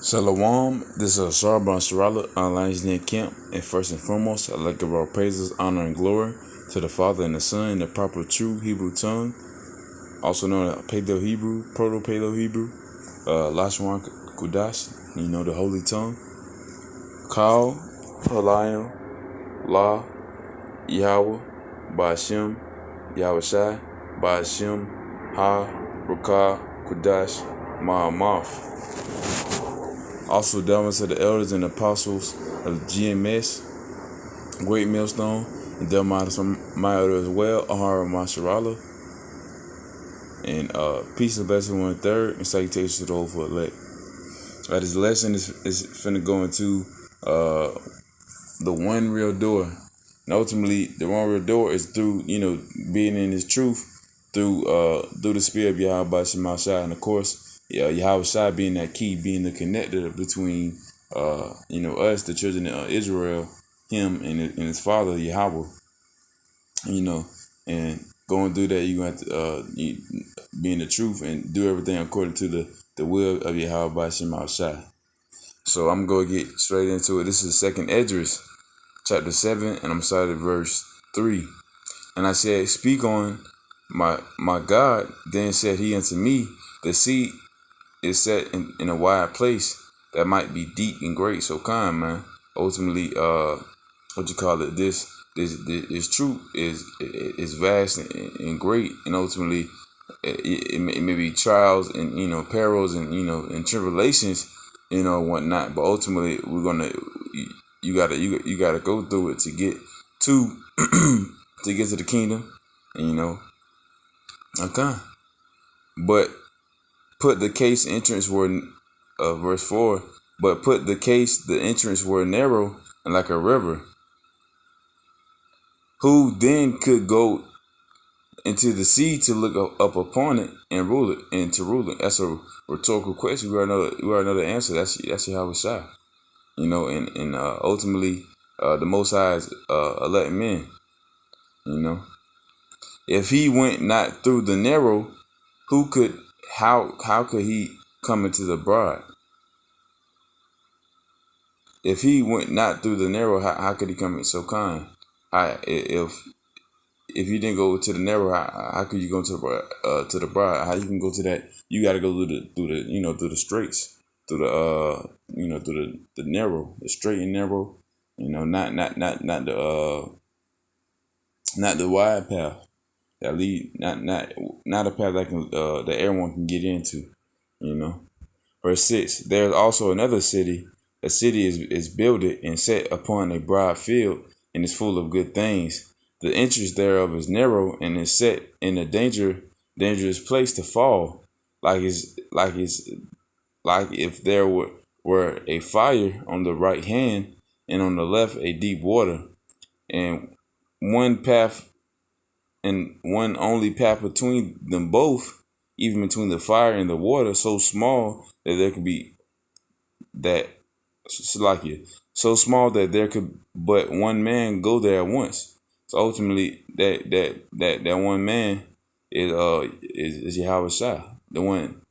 Shalom, this is Sharban Sharala, Lions near Camp, and first and foremost, I'd like to give our praises, honor, and glory to the Father and the Son in the proper true Hebrew tongue, also known as Paleo Hebrew, Proto-Paleo Hebrew, Lashwan Kudash, the Holy Tongue, Kal, Halayim, La, Yahweh, Ba'ashem, Yahweh Shai, Ba'ashem, Ha, Rakah, Kudash, Ma'amath. Also, delving to the elders and apostles of GMS, Great Millstone, and delving to my elder as well, Ahara Masharala, and peace and blessing 1/3, and salutations to the whole for elect. This lesson is finna go into the one real door, and ultimately the one real door is through being in His truth through the spirit of Yahweh Shema Shai, and of course. Yahweh Shai being that key, being the connector between, us, the children of Israel, Him and His Father, Yahweh, and going through that, you're going to have to be in the truth and do everything according to the will of Yahweh Shema Shai. So I'm going to get straight into it. This is 2nd Esdras, chapter 7, and I'm starting at verse 3. And I said, speak on my God. Then said he unto me, the seed is set in a wide place that might be deep and great. So kind, man. Ultimately, this truth is vast and great, and ultimately it may be trials and perils and tribulations, whatnot. But ultimately, you gotta go through it to get to to the kingdom, okay. But put the case entrance were verse 4, but put the entrance were narrow and like a river. Who then could go into the sea to look up upon it and rule it and to rule it? That's a rhetorical question. We already know the answer. That's Yahweh Shai. And ultimately the Most High is elect men. If he went not through the narrow, how could he come into the broad? If he went not through the narrow, how could he come in? So kind? If you didn't go to the narrow, how could you go to the broad? How you can go to that? You got to go through the straights, through the narrow, the straight and narrow. Not the wide path that lead, not a path that everyone can get into. Verse 6. There is also another city. A city is builded and set upon a broad field, and is full of good things. The entrance thereof is narrow, and is set in a dangerous place to fall, like if there were a fire on the right hand, and on the left a deep water, and one path, and one only path between them both, even between the fire and the water, so small that there could be so small that there could but one man go there at once. So ultimately, that one man is Yahweh Shai, the one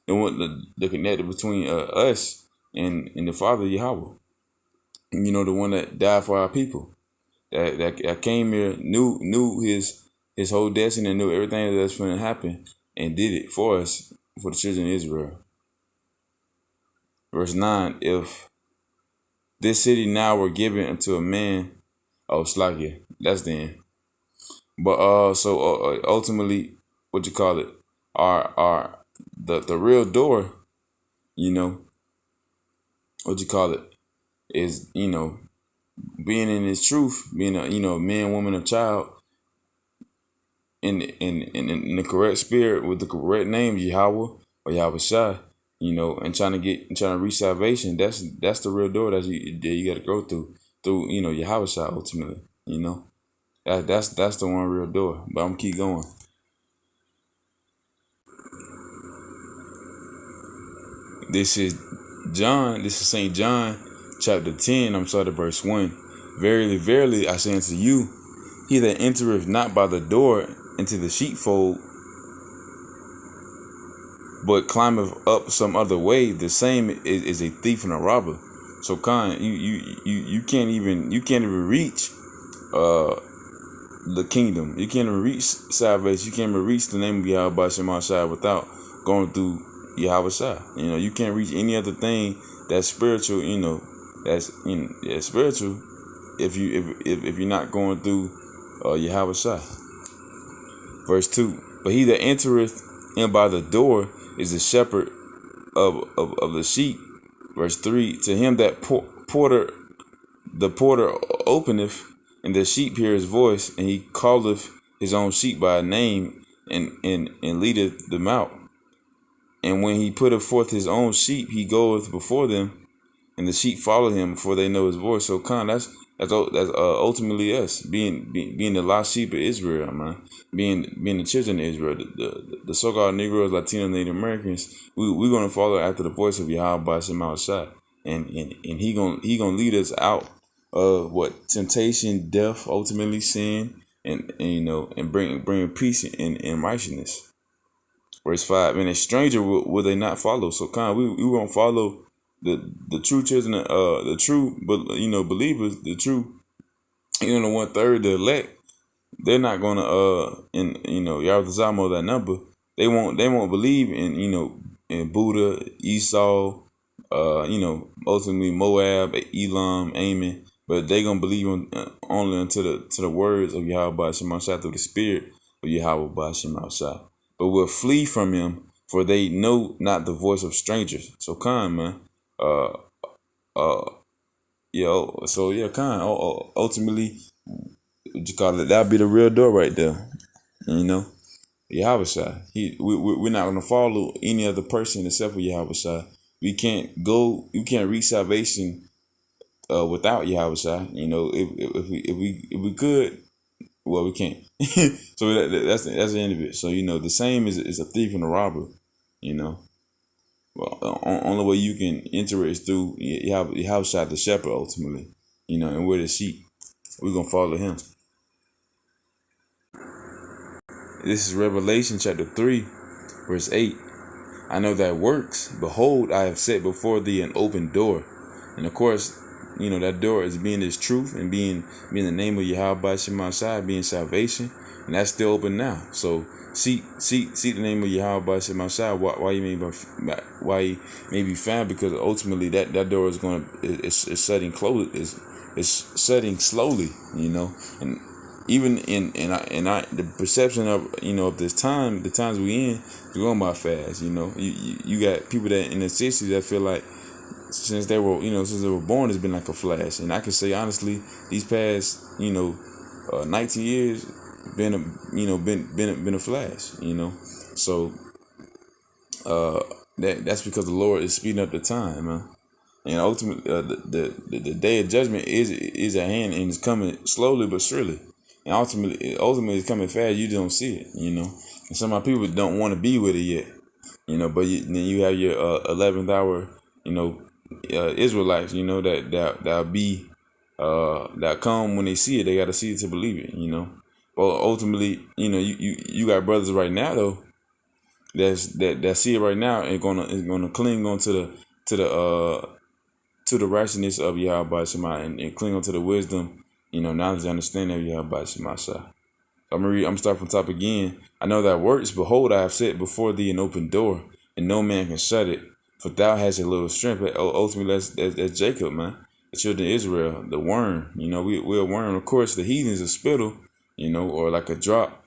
the connector between us and the Father Yahweh. The one that died for our people, that came here, knew his whole destiny, and knew everything that's going to happen, and did it for us, for the children of Israel. Verse 9, if this city now were given unto a man, Slakia, that's the end. But ultimately, our the real door, is being in His truth, being a man, woman, or child in the correct spirit with the correct name, Yahweh or Yahweh Shai. And trying to reach salvation. That's the real door that you got to go through Yahweh Shai ultimately. That's the one real door. But I'm gonna keep going. This is St. John, chapter 10. I'm starting at verse 1. Verily, verily, I say unto you, he that entereth not by the door into the sheepfold, but climbeth up some other way, the same is a thief and a robber. So you can't even reach the kingdom. You can't even reach salvation. You can't even reach the name of Yahweh Shemashai without going through Yahweh Shai. You can't reach any other thing that's spiritual. That's spiritual if you're not going through Yahweh Shai. Verse 2. But he that entereth in by the door is the shepherd of the sheep. Verse 3. To him that the porter openeth, and the sheep hear his voice, and he calleth his own sheep by name, and leadeth them out. And when he putteth forth his own sheep, he goeth before them, and the sheep follow him, for they know his voice. So that's ultimately us being the lost sheep of Israel, man. Being the children of Israel, the so-called Negroes, Latino, Native Americans. We're gonna follow after the voice of Yahweh Shema Shai, and he gonna lead us out of what temptation, death, ultimately sin, and bring peace and righteousness. Verse 5. And a stranger will they not follow. So we won't follow the true children, the true believers, the true, the 1/3, the elect. They're not gonna Yahweh Zamo, that number. They won't believe in Buddha, Esau, ultimately Moab, Elam, Ammon, but they gonna believe only unto the words of Yahweh Shema Shai through the spirit of Yahweh Shema Shai. But will flee from him, for they know not the voice of strangers. So man. Ultimately, what you call it? That'll be the real door right there. Yahweh Shai. We're not gonna follow any other person except for Yahweh Shai. You can't reach salvation without Yahweh Shai. If we could, well, we can't. So that's the end of it. So the same is a thief and a robber. Well, only way you can enter is through Yahweh Shai, the shepherd, ultimately. And we're the sheep. We're gonna follow him. This is Revelation chapter 3, verse 8. I know thy works. Behold, I have set before thee an open door. And of course, that door is being his truth and being the name of Yahweh Shema Shai, being salvation. And that's still open now. So seek the name of Yahweh Shema Shai. Why you may be found, because ultimately that door is shutting close. It's shutting slowly, and even the perception of this time, the times we in, is going by fast. You got people that in the 60s that feel like since they were born, it's been like a flash. And I can say honestly, these past 19 years been a flash. So that's because the Lord is speeding up the time, man. And ultimately, the day of judgment is at hand, and it's coming slowly but surely. And ultimately, it's coming fast. You don't see it, And some of my people don't want to be with it yet, But then you have your 11th hour, Israelites, that'll be that come when they see it. They got to see it to believe it, But ultimately, you got brothers right now though that see it right now and gonna cling on to the righteousness of Yahweh Shema and cling on to the wisdom, knowledge and understanding of Yahweh Shema Shai. I'm start from top again. I know that works. Behold, I have set before thee an open door, and no man can shut it. For thou hast a little strength. Ultimately, that's Jacob, man. The children of Israel, the worm. We're a worm. Of course, the heathen is a spittle, or like a drop,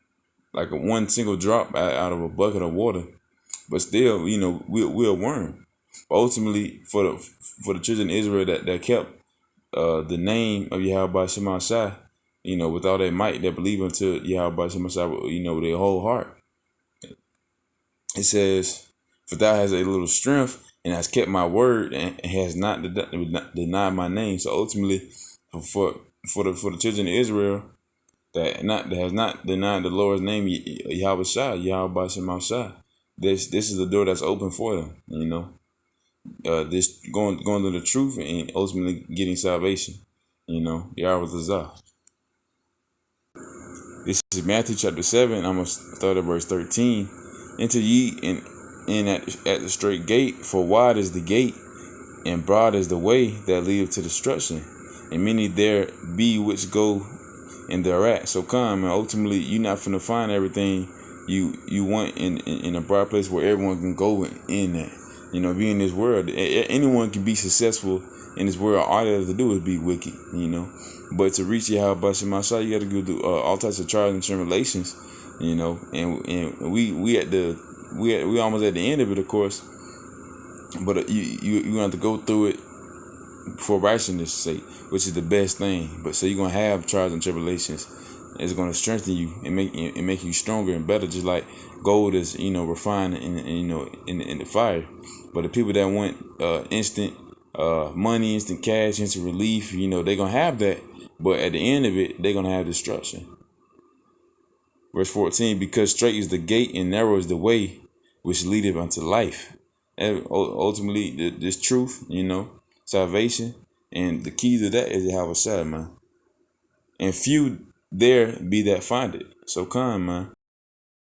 like a one single drop out of a bucket of water. But still, we're a worm. Ultimately, for the children of Israel that kept the name of Yahweh Shema Shai, with all their might, that believe unto Yahweh Shema Shai, with their whole heart. It says, for thou hast a little strength and has kept my word and has not denied my name. So ultimately, for the children of Israel that has not denied the Lord's name, Yahweh Shai, Yahweh Shema Shai, this is the door that's open for them. This going to the truth and ultimately getting salvation. Yahweh Zah. This is Matthew chapter 7. I'm going to start at verse 13. Enter ye in at the straight gate, for wide is the gate, and broad is the way that leadeth to destruction, and many there be which go in thereat. So come, man. Ultimately, you're not finna find everything you want in a broad place where everyone can go in that. Be in this world. Anyone can be successful in this world. All they have to do is be wicked. But to reach Yahweh Shemashah, you got to go through all types of trials and tribulations. And we almost at the end of it, of course. But you have to go through it for righteousness' sake, which is the best thing. But so you're gonna have trials and tribulations. It's gonna strengthen you and make you stronger and better, just like gold is refined in the fire. But the people that want instant money, instant cash, instant relief, they're gonna have that. But at the end of it, they're gonna have destruction. Verse 14: because straight is the gate and narrow is the way which leadeth unto life. And ultimately, this truth, salvation, and the key to that is to have a shot, man. And few there be that find it. So come, man.